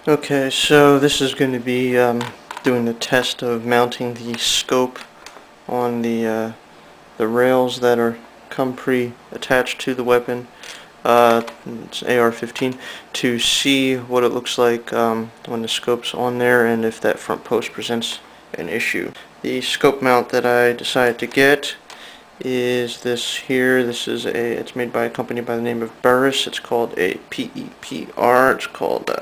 Okay, so this is going to be doing the test of mounting the scope on the rails that come pre-attached to the weapon. It's AR15, to see what it looks like when the scope's on there and if that front post presents an issue. The scope mount that I decided to get is this here. It's made by a company by the name of Burris. It's called a PEPR. It's called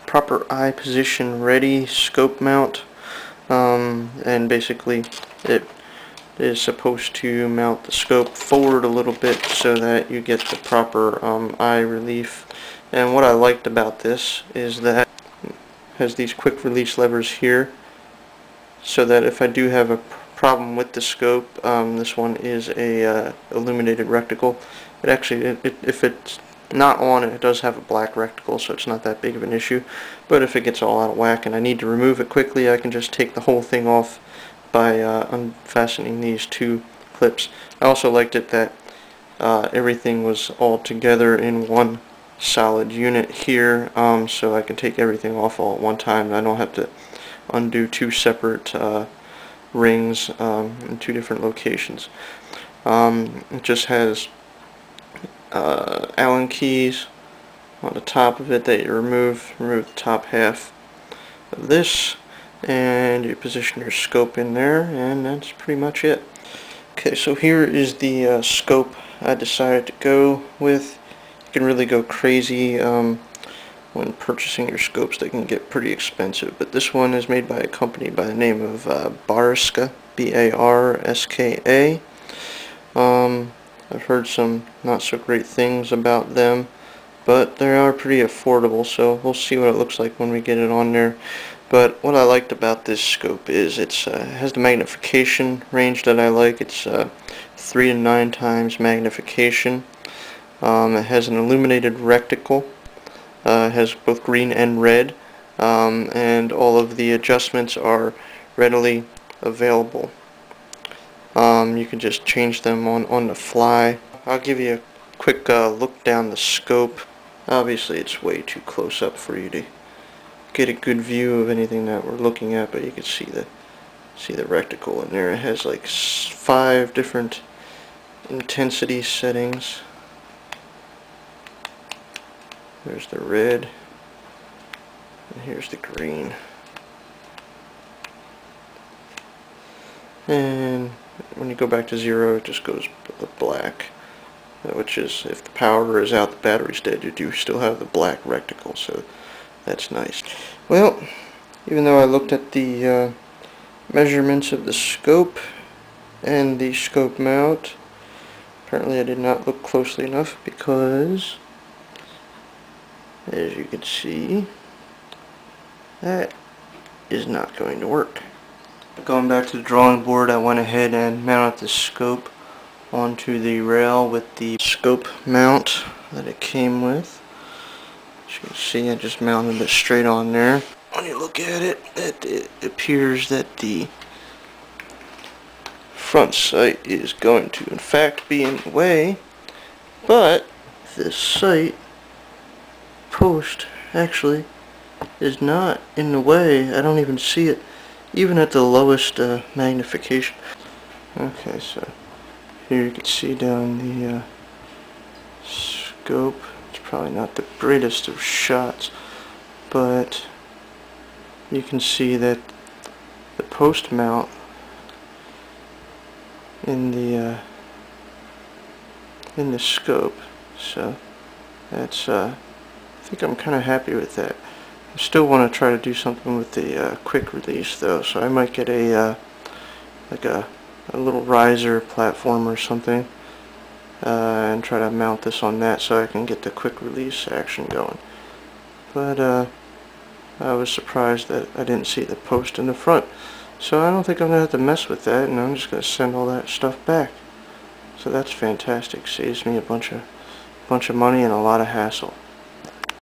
Proper Eye Position Ready Scope Mount, and basically it is supposed to mount the scope forward a little bit so that you get the proper eye relief. And what I liked about this is that it has these quick release levers here, so that if I do have a problem with the scope, this one is a illuminated reticle. It actually, if it's not on, it does have a black reticle, so it's not that big of an issue. But if it gets all out of whack and I need to remove it quickly, I can just take the whole thing off by unfastening these two clips. I also liked it that everything was all together in one solid unit here, so I can take everything off all at one time. I don't have to undo two separate rings in two different locations. It just has Allen keys on the top of it that you remove the top half of this, and you position your scope in there, and that's pretty much it. Okay, so here is the scope I decided to go with. You can really go crazy when purchasing your scopes. They can get pretty expensive, but this one is made by a company by the name of Barska, B-A-R-S-K-A. I've heard some not so great things about them, but they are pretty affordable, so we'll see what it looks like when we get it on there. But what I liked about this scope is it has the magnification range that I like. It's 3 to 9 times magnification. It has an illuminated reticle. It has both green and red, and all of the adjustments are readily available. You can just change them on the fly. I'll give you a quick look down the scope. Obviously it's way too close up for you to get a good view of anything that we're looking at, but you can see the reticle in there. It has like 5 different intensity settings. There's the red, and here's the green. And when you go back to 0, it just goes the black, which is, if the power is out, the battery's dead, you do still have the black reticle, so that's nice. Well, even though I looked at the measurements of the scope and the scope mount, apparently I did not look closely enough, because as you can see, that is not going to work. Going back to the drawing board, I went ahead and mounted the scope onto the rail with the scope mount that it came with. As you can see, I just mounted it straight on there. When you look at it, it appears that the front sight is going to in fact be in the way, but this sight post actually is not in the way. I don't even see it, even at the lowest magnification. Okay, so here you can see down the scope. It's probably not the greatest of shots, but you can see that the post mount in the scope. So that's I think I'm kind of happy with that. I still want to try to do something with the quick release though, so I might get a like a little riser platform or something, and try to mount this on that so I can get the quick release action going. But I was surprised that I didn't see the post in the front, so I don't think I'm going to have to mess with that, and I'm just going to send all that stuff back. So that's fantastic. Saves me a bunch of money and a lot of hassle.